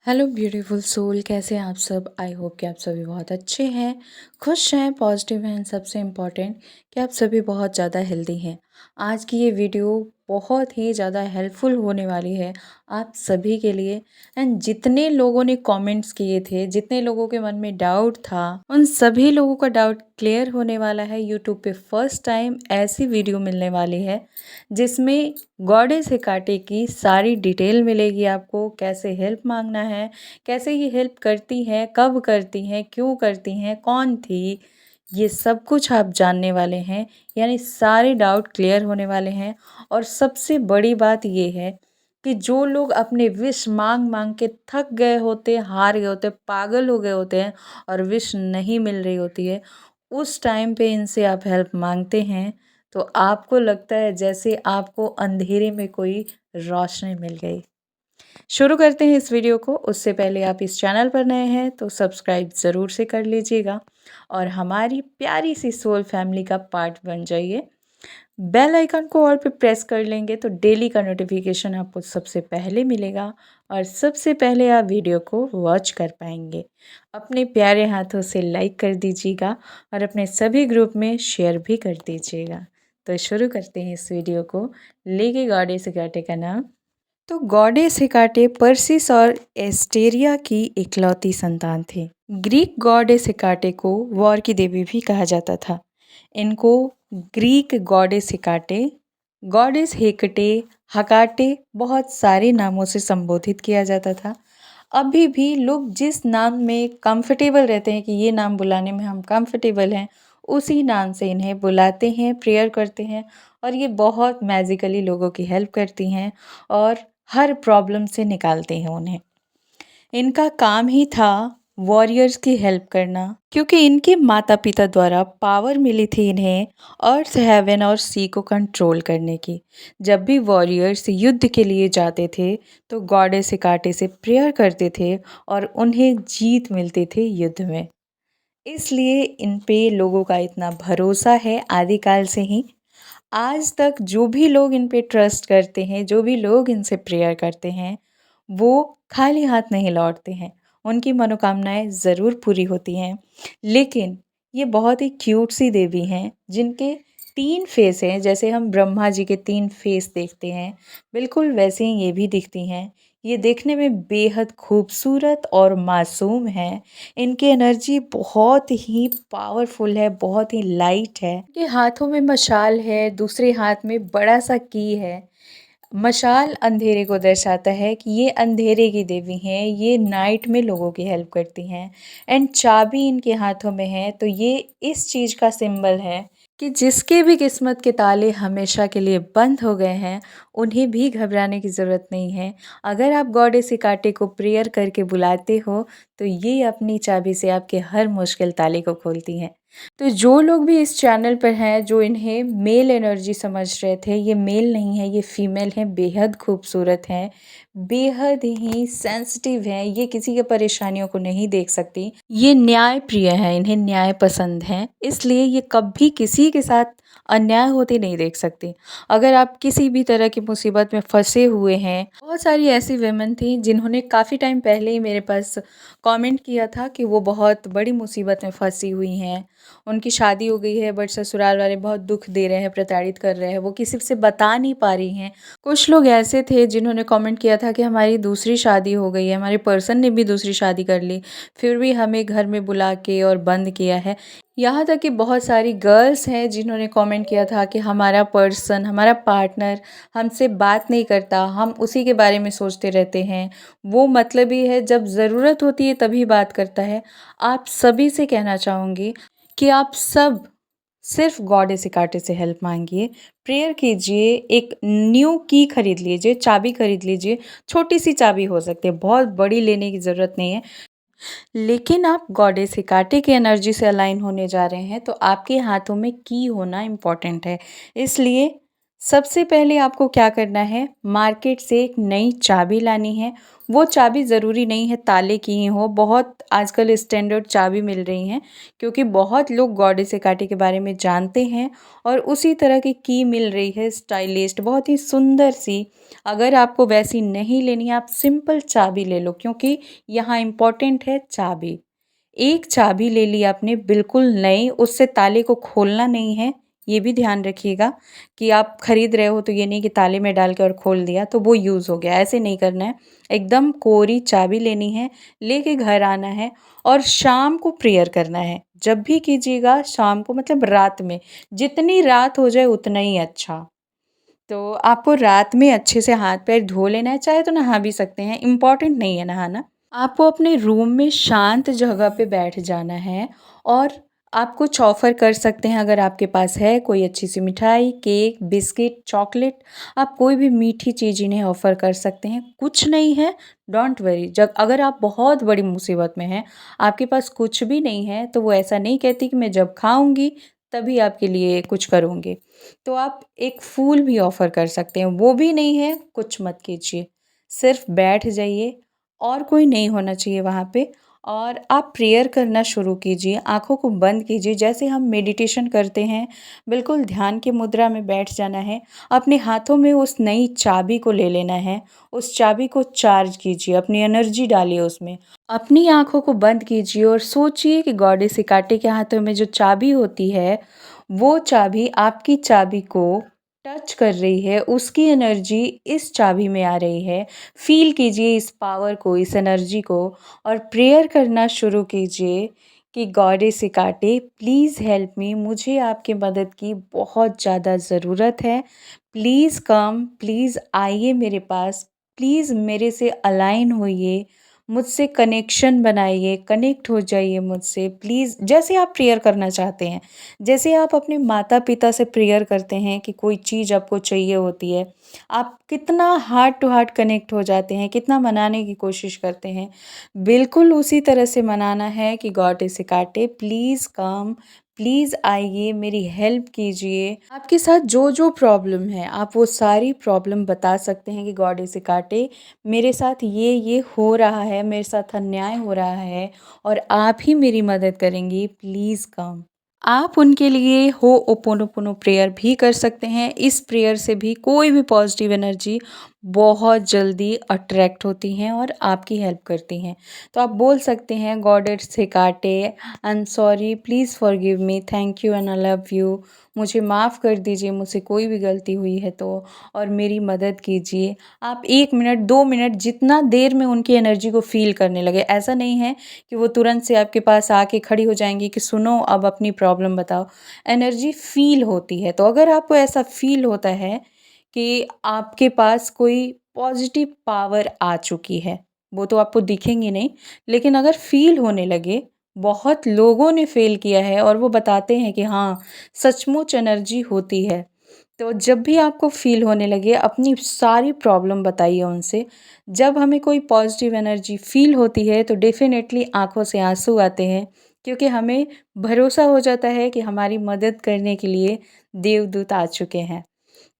Hello beautiful soul, कैसे हैं आप सब। आई होप कि आप सभी बहुत अच्छे हैं, खुश हैं, पॉजिटिव हैं। सबसे इम्पॉर्टेंट कि आप सभी बहुत ज़्यादा हेल्दी हैं। आज की ये वीडियो बहुत ही ज़्यादा हेल्पफुल होने वाली है आप सभी के लिए। एंड जितने लोगों ने कमेंट्स किए थे, जितने लोगों के मन में डाउट था, उन सभी लोगों का डाउट क्लियर होने वाला है। यूट्यूब पे फर्स्ट टाइम ऐसी वीडियो मिलने वाली है जिसमें गॉडेस हेकाटे की सारी डिटेल मिलेगी आपको। कैसे हेल्प मांगना है, कैसे ये हेल्प करती हैं, कब करती हैं, क्यों करती हैं, कौन थी, ये सब कुछ आप जानने वाले हैं। यानी सारे डाउट क्लियर होने वाले हैं। और सबसे बड़ी बात ये है कि जो लोग अपने विश मांग मांग के थक गए होते, हार गए होते, पागल हो गए होते हैं और विश नहीं मिल रही होती है, उस टाइम पे इनसे आप हेल्प मांगते हैं तो आपको लगता है जैसे आपको अंधेरे में कोई रोशनी मिल गई। शुरू करते हैं इस वीडियो को। उससे पहले आप इस चैनल पर नए हैं तो सब्सक्राइब ज़रूर से कर लीजिएगा और हमारी प्यारी सी सोल फैमिली का पार्ट बन जाइए। बेल आइकन को ऑल पे प्रेस कर लेंगे तो डेली का नोटिफिकेशन आपको सबसे पहले मिलेगा और सबसे पहले आप वीडियो को वॉच कर पाएंगे। अपने प्यारे हाथों से लाइक कर दीजिएगा और अपने सभी ग्रुप में शेयर भी कर दीजिएगा। तो शुरू करते हैं इस वीडियो को। लेके गॉडेस हेकाटे का नाम। तो गॉडेस हेकाटे पर्सिस और एस्टेरिया की इकलौती संतान थे। ग्रीक गॉडेस हेकाटे को वॉर की देवी भी कहा जाता था। इनको ग्रीक गॉडेस हेकाटे, गॉडेस हेकटे, हकाटे बहुत सारे नामों से संबोधित किया जाता था। अभी भी लोग जिस नाम में कंफर्टेबल रहते हैं कि ये नाम बुलाने में हम कंफर्टेबल हैं, उसी नाम से इन्हें बुलाते हैं, प्रेयर करते हैं। और ये बहुत मैजिकली लोगों की हेल्प करती हैं और हर प्रॉब्लम से निकालते हैं उन्हें। इनका काम ही था वॉरियर्स की हेल्प करना, क्योंकि इनके माता पिता द्वारा पावर मिली थी इन्हें अर्थ, हेवन और सी को कंट्रोल करने की। जब भी वॉरियर्स युद्ध के लिए जाते थे तो गॉडेस हेकाटे से प्रेयर करते थे और उन्हें जीत मिलती थी युद्ध में। इसलिए इन पे लोगों का इतना भरोसा है आदिकाल से ही। आज तक जो भी लोग इन पे ट्रस्ट करते हैं, जो भी लोग इनसे प्रेयर करते हैं, वो खाली हाथ नहीं लौटते हैं। उनकी मनोकामनाएं ज़रूर पूरी होती हैं। लेकिन ये बहुत ही क्यूट सी देवी हैं जिनके 3 फेस हैं। जैसे हम ब्रह्मा जी के 3 फेस देखते हैं, बिल्कुल वैसे ही ये भी दिखती हैं। ये देखने में बेहद खूबसूरत और मासूम हैं। इनकी एनर्जी बहुत ही पावरफुल है, बहुत ही लाइट है। इनके हाथों में मशाल है, दूसरे हाथ में बड़ा सा की है। मशाल अंधेरे को दर्शाता है कि ये अंधेरे की देवी हैं, ये नाइट में लोगों की हेल्प करती हैं। एंड चाबी इनके हाथों में है तो ये इस चीज़ का सिंबल है कि जिसके भी किस्मत के ताले हमेशा के लिए बंद हो गए हैं, उन्हें भी घबराने की ज़रूरत नहीं है। अगर आप गॉडेस हेकाटे को प्रेयर करके बुलाते हो तो ये अपनी चाबी से आपके हर मुश्किल ताले को खोलती हैं। तो जो लोग भी इस चैनल पर हैं, जो इन्हें मेल एनर्जी समझ रहे थे, ये मेल नहीं है, ये फीमेल हैं, बेहद खूबसूरत हैं, बेहद ही सेंसिटिव हैं, ये किसी के परेशानियों को नहीं देख सकती। ये न्याय प्रिय हैं, इन्हें न्याय पसंद हैं, इसलिए ये कभी किसी के साथ अन्याय होते नहीं देख सकती। अगर आप किसी भी तरह की मुसीबत में फंसे हुए हैं, बहुत सारी ऐसी वेमेन थी जिन्होंने काफ़ी टाइम पहले ही मेरे पास कमेंट किया था कि वो बहुत बड़ी मुसीबत में फंसी हुई हैं। उनकी शादी हो गई है बट ससुराल वाले बहुत दुख दे रहे हैं, प्रताड़ित कर रहे हैं, वो किसी से बता नहीं पा रही हैं। कुछ लोग ऐसे थे जिन्होंने कमेंट किया था कि हमारी दूसरी शादी हो गई है, हमारे पर्सन ने भी दूसरी शादी कर ली, फिर भी हमें घर में बुला के और बंद किया है। यहाँ तक कि बहुत सारी गर्ल्स हैं जिन्होंने कमेंट किया था कि हमारा पर्सन, हमारा पार्टनर हमसे बात नहीं करता, हम उसी के बारे में सोचते रहते हैं, वो मतलबी है, जब ज़रूरत होती है तभी बात करता है। आप सभी से कहना चाहूँगी कि आप सब सिर्फ गॉडेस हेकाटे से हेल्प मांगिए, प्रेयर कीजिए, एक न्यू की खरीद लीजिए, चाबी खरीद लीजिए। छोटी सी चाबी हो सकती है, बहुत बड़ी लेने की ज़रूरत नहीं है। लेकिन आप गॉडेस हेकाटे की एनर्जी से अलाइन होने जा रहे हैं तो आपके हाथों में की होना इम्पॉर्टेंट है। इसलिए सबसे पहले आपको क्या करना है, मार्केट से एक नई चाबी लानी है। वो चाबी ज़रूरी नहीं है ताले की ही हो, बहुत आजकल स्टैंडर्ड चाबी मिल रही हैं, क्योंकि बहुत लोग गॉडेस हेकाटे के बारे में जानते हैं और उसी तरह की मिल रही है स्टाइलिस्ट, बहुत ही सुंदर सी। अगर आपको वैसी नहीं लेनी है, आप सिंपल चाबी ले लो, क्योंकि यहाँ इम्पोर्टेंट है चाबी। एक चाबी ले ली आपने बिल्कुल नई, उससे ताले को खोलना नहीं है, ये भी ध्यान रखिएगा कि आप खरीद रहे हो तो ये नहीं कि ताले में डाल के और खोल दिया तो वो यूज़ हो गया, ऐसे नहीं करना है। एकदम कोरी चाबी लेनी है, लेके घर आना है और शाम को प्रेयर करना है। जब भी कीजिएगा शाम को, मतलब रात में, जितनी रात हो जाए उतना ही अच्छा। तो आपको रात में अच्छे से हाथ पैर धो लेना है, चाहे तो नहा भी सकते हैं, इम्पॉर्टेंट नहीं है नहाना। आपको अपने रूम में शांत जगह पे बैठ जाना है और आप कुछ ऑफ़र कर सकते हैं अगर आपके पास है कोई अच्छी सी मिठाई, केक, बिस्किट, चॉकलेट, आप कोई भी मीठी चीज़ इन्हें ऑफ़र कर सकते हैं। कुछ नहीं है, डोंट वरी, जब अगर आप बहुत बड़ी मुसीबत में हैं, आपके पास कुछ भी नहीं है, तो वो ऐसा नहीं कहती कि मैं जब खाऊँगी तभी आपके लिए कुछ करूँगी। तो आप एक फूल भी ऑफ़र कर सकते हैं, वो भी नहीं है, कुछ मत कीजिए, सिर्फ़ बैठ जाइए और कोई नहीं होना चाहिए वहाँ पे और आप प्रेयर करना शुरू कीजिए, आँखों को बंद कीजिए जैसे हम मेडिटेशन करते हैं, बिल्कुल ध्यान की मुद्रा में बैठ जाना है। अपने हाथों में उस नई चाबी को ले लेना है, उस चाबी को चार्ज कीजिए, अपनी एनर्जी डालिए उसमें। अपनी आँखों को बंद कीजिए और सोचिए कि गॉडेस हिकाटे के हाथों में जो चाबी होती है, वो चाबी आपकी चाबी को टच कर रही है, उसकी एनर्जी इस चाबी में आ रही है। फ़ील कीजिए इस पावर को, इस एनर्जी को और प्रेयर करना शुरू कीजिए कि गॉडेस हिकाटे प्लीज़ हेल्प मी, मुझे आपकी मदद की बहुत ज़्यादा ज़रूरत है। प्लीज़ कम, प्लीज़ आइए मेरे पास, प्लीज़ मेरे से अलाइन होइए, मुझसे कनेक्शन बनाइए, कनेक्ट हो जाइए मुझसे प्लीज़। जैसे आप प्रेयर करना चाहते हैं, जैसे आप अपने माता-पिता से प्रेयर करते हैं कि कोई चीज़ आपको चाहिए होती है, आप कितना हार्ट टू हार्ट कनेक्ट हो जाते हैं, कितना मनाने की कोशिश करते हैं। बिल्कुल उसी तरह से मनाना है कि God is Hecate please come, please आइए, मेरी हेल्प कीजिए। आपके साथ जो-जो प्रॉब्लम है, आप वो सारी प्रॉब्लम बता सकते हैं कि गॉड इज़ हिकाटे मेरे साथ ये हो रहा है, मेरे साथ अन्याय हो रहा है और आप ही मेरी मदद करेंगी, प्लीज़ कम। आप उनके लिए होओपोनोपोनो प्रेयर भी कर सकते हैं। इस प्रेयर से भी कोई भी पॉजिटिव एनर्जी बहुत जल्दी अट्रैक्ट होती हैं और आपकी हेल्प करती हैं। तो आप बोल सकते हैं God it's Hecate, I am sorry, please forgive me, thank you and I love you. मुझे माफ़ कर दीजिए, मुझसे कोई भी गलती हुई है तो, और मेरी मदद कीजिए। आप 1 मिनट, 2 मिनट, जितना देर में उनकी एनर्जी को फ़ील करने लगे। ऐसा नहीं है कि वो तुरंत से आपके पास आके खड़ी हो जाएँगी कि सुनो अब अपनी प्रॉब्लम बताओ। एनर्जी फ़ील होती है, तो अगर आपको ऐसा फ़ील होता है कि आपके पास कोई पॉज़िटिव पावर आ चुकी है, वो तो आपको दिखेंगी नहीं, लेकिन अगर फ़ील होने लगे, बहुत लोगों ने फ़ील किया है और वो बताते हैं कि हाँ, सचमुच एनर्जी होती है। तो जब भी आपको फ़ील होने लगे, अपनी सारी प्रॉब्लम बताइए उनसे। जब हमें कोई पॉज़िटिव एनर्जी फ़ील होती है तो डेफ़िनेटली आँखों से आँसू आते हैं, क्योंकि हमें भरोसा हो जाता है कि हमारी मदद करने के लिए देवदूत आ चुके हैं।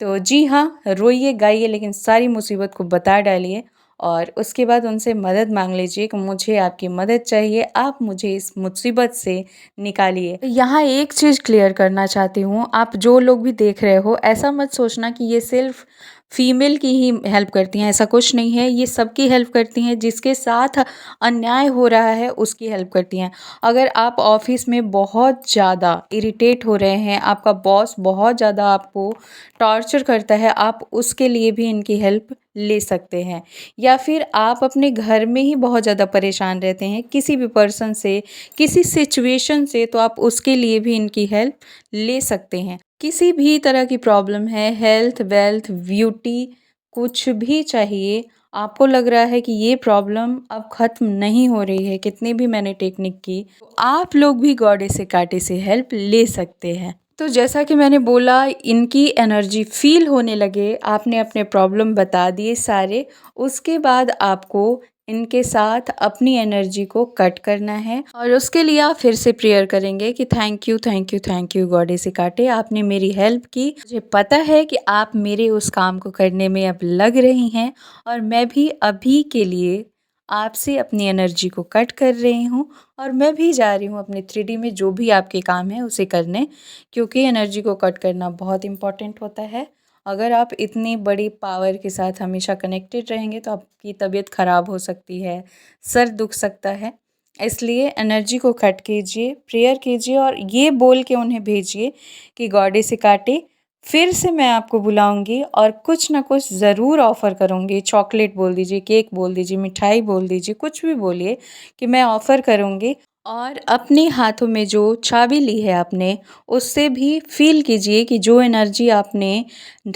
तो जी हाँ, रोइए, गाइए, लेकिन सारी मुसीबत को बता डालिए और उसके बाद उनसे मदद माँग लीजिए कि मुझे आपकी मदद चाहिए, आप मुझे इस मुसीबत से निकालिए। यहाँ एक चीज़ क्लियर करना चाहती हूँ, आप जो लोग भी देख रहे हो, ऐसा मत सोचना कि ये सिर्फ़ फीमेल की ही हेल्प करती हैं, ऐसा कुछ नहीं है, ये सबकी हेल्प करती हैं, जिसके साथ अन्याय हो रहा है उसकी हेल्प करती हैं। अगर आप ऑफ़िस में बहुत ज़्यादा इरिटेट हो रहे हैं, आपका बॉस बहुत ज़्यादा आपको टॉर्चर करता है, आप उसके लिए भी इनकी हेल्प ले सकते हैं। या फिर आप अपने घर में ही बहुत ज़्यादा परेशान रहते हैं किसी भी पर्सन से, किसी सिचुएशन से, तो आप उसके लिए भी इनकी हेल्प ले सकते हैं। किसी भी तरह की प्रॉब्लम है, हेल्थ, वेल्थ, ब्यूटी, कुछ भी चाहिए, आपको लग रहा है कि ये प्रॉब्लम अब ख़त्म नहीं हो रही है, कितनी भी मैंने टेक्निक की, तो आप लोग भी गॉडेस हिकाटे से हेल्प ले सकते हैं। तो जैसा कि मैंने बोला, इनकी एनर्जी फ़ील होने लगे, आपने अपने प्रॉब्लम बता दिए सारे, उसके बाद आपको इनके साथ अपनी एनर्जी को कट करना है और उसके लिए आप फिर से प्रेयर करेंगे कि thank you thank you thank you goddess Hecate, आपने मेरी हेल्प की। मुझे पता है कि आप मेरे उस काम को करने में अब लग रही हैं और मैं भी अभी के लिए आपसे अपनी एनर्जी को कट कर रही हूँ और मैं भी जा रही हूँ अपने 3D में जो भी आपके काम है उसे करने, क्योंकि एनर्जी को कट करना बहुत इम्पॉर्टेंट होता है। अगर आप इतनी बड़ी पावर के साथ हमेशा कनेक्टेड रहेंगे तो आपकी तबीयत ख़राब हो सकती है, सर दुख सकता है। इसलिए एनर्जी को कट कीजिए, प्रेयर कीजिए और ये बोल के उन्हें भेजिए कि गॉडेस हेकाटे फिर से मैं आपको बुलाऊंगी और कुछ ना कुछ ज़रूर ऑफ़र करूंगी। चॉकलेट बोल दीजिए, केक बोल दीजिए, मिठाई बोल दीजिए, कुछ भी बोलिए कि मैं ऑफ़र करूंगी। और अपने हाथों में जो चाबी ली है आपने, उससे भी फ़ील कीजिए कि जो एनर्जी आपने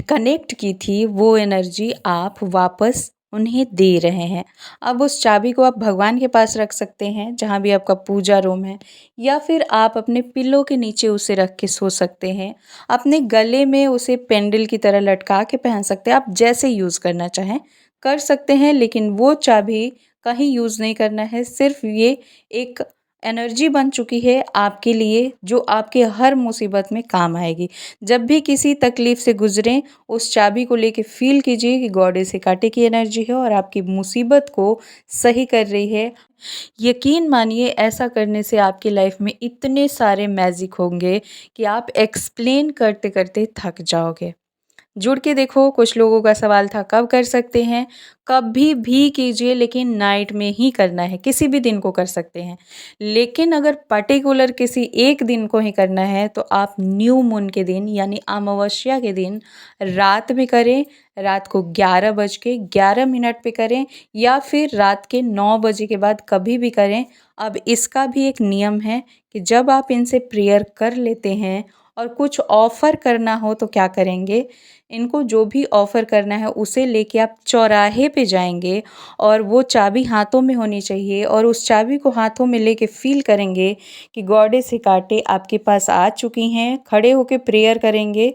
कनेक्ट की थी वो एनर्जी आप वापस उन्हें दे रहे हैं। अब उस चाबी को आप भगवान के पास रख सकते हैं, जहाँ भी आपका पूजा रूम है, या फिर आप अपने पिल्लो के नीचे उसे रख के सो सकते हैं। अपने गले में उसे पेंडल की तरह लटका के पहन सकते हैं, आप जैसे यूज़ करना चाहें कर सकते हैं, लेकिन वो चाबी कहीं यूज़ नहीं करना है। सिर्फ़ ये एक एनर्जी बन चुकी है आपके लिए, जो आपके हर मुसीबत में काम आएगी। जब भी किसी तकलीफ़ से गुज़रें, उस चाबी को लेके फ़ील कीजिए कि गॉडेस हेकाटे की एनर्जी है और आपकी मुसीबत को सही कर रही है। यकीन मानिए ऐसा करने से आपकी लाइफ में इतने सारे मैजिक होंगे कि आप एक्सप्लेन करते-करते थक जाओगे। जुड़ के देखो, कुछ लोगों का सवाल था कब कर सकते हैं? कभी भी कीजिए, लेकिन नाइट में ही करना है, किसी भी दिन को कर सकते हैं। लेकिन अगर पर्टिकुलर किसी एक दिन को ही करना है तो आप न्यू मून के दिन यानी अमावस्या के दिन रात में करें, रात को 11 बज के 11 मिनट पे करें या फिर रात के 9 बजे के बाद कभी भी करें। अब इसका भी एक नियम है कि जब आप इनसे प्रेयर कर लेते हैं और कुछ ऑफ़र करना हो तो क्या करेंगे, इनको जो भी ऑफ़र करना है उसे लेके आप चौराहे पे जाएंगे और वो चाबी हाथों में होनी चाहिए और उस चाबी को हाथों में लेके फ़ील करेंगे कि गॉडेस हेकाटे आपके पास आ चुकी हैं। खड़े होके प्रेयर करेंगे।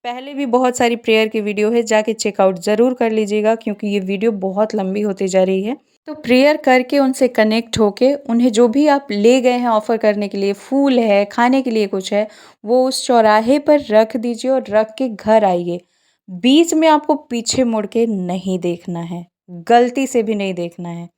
पहले भी बहुत सारी प्रेयर की वीडियो है, जाके चेकआउट ज़रूर कर लीजिएगा क्योंकि ये वीडियो बहुत लंबी होती जा रही है। तो प्रेयर करके उनसे कनेक्ट होके उन्हें जो भी आप ले गए हैं ऑफ़र करने के लिए, फूल है, खाने के लिए कुछ है, वो उस चौराहे पर रख दीजिए और रख के घर आइए। बीच में आपको पीछे मुड़ के नहीं देखना है, गलती से भी नहीं देखना है।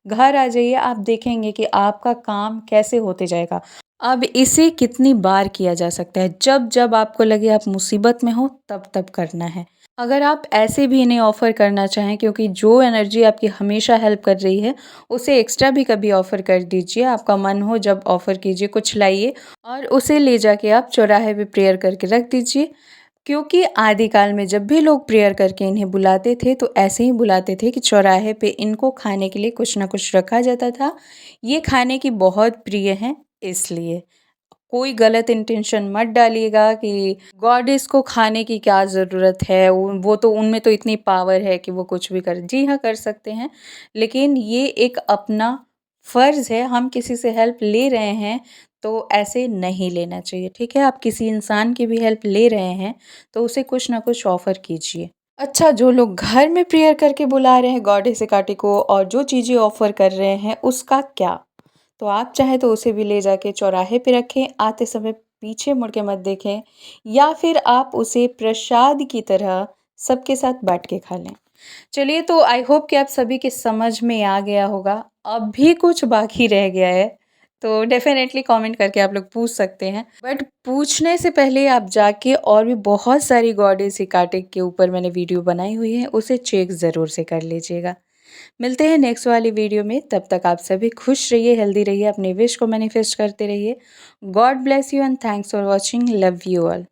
घर आ जाइए, आप देखेंगे कि आपका काम कैसे होते जाएगा। अब इसे कितनी बार किया जा सकता है, जब जब आपको लगे आप मुसीबत में हो तब तब करना है। अगर आप ऐसे भी इन्हें ऑफ़र करना चाहें, क्योंकि जो एनर्जी आपकी हमेशा हेल्प कर रही है उसे एक्स्ट्रा भी कभी ऑफ़र कर दीजिए। आपका मन हो जब ऑफ़र कीजिए, कुछ लाइए और उसे ले जाके आप चौराहे पे प्रेयर करके रख दीजिए। क्योंकि आदिकाल में जब भी लोग प्रेयर करके इन्हें बुलाते थे तो ऐसे ही बुलाते थे कि चौराहे पे इनको खाने के लिए कुछ ना कुछ रखा जाता था। ये खाने की बहुत प्रिय हैं, इसलिए कोई गलत इंटेंशन मत डालिएगा कि गॉडेस को खाने की क्या ज़रूरत है, वो तो उनमें तो इतनी पावर है कि वो कुछ भी कर, जी हाँ कर सकते हैं, लेकिन ये एक अपना फ़र्ज़ है। हम किसी से हेल्प ले रहे हैं तो ऐसे नहीं लेना चाहिए, ठीक है? आप किसी इंसान की भी हेल्प ले रहे हैं तो उसे कुछ ना कुछ ऑफ़र कीजिए। अच्छा, जो लोग घर में प्रेयर करके बुला रहे हैं गॉडेस हेकाटे को और जो चीज़ें ऑफ़र कर रहे हैं उसका क्या? तो आप चाहें तो उसे भी ले जाके चौराहे पे रखें, आते समय पीछे मुड़ के मत देखें, या फिर आप उसे प्रसाद की तरह सबके साथ बाँट के खा लें। चलिए, तो आई होप कि आप सभी के समझ में आ गया होगा। अब भी कुछ बाकी रह गया है तो डेफ़िनेटली कमेंट करके आप लोग पूछ सकते हैं। बट पूछने से पहले आप जाके और भी बहुत सारी गॉडेस हेकाटे के ऊपर मैंने वीडियो बनाई हुई है, उसे चेक ज़रूर से कर लीजिएगा। मिलते हैं नेक्स्ट वाली वीडियो में, तब तक आप सभी खुश रहिए, हेल्दी रहिए, अपने विश को मैनिफेस्ट करते रहिए। God bless you and thanks for watching. Love you all.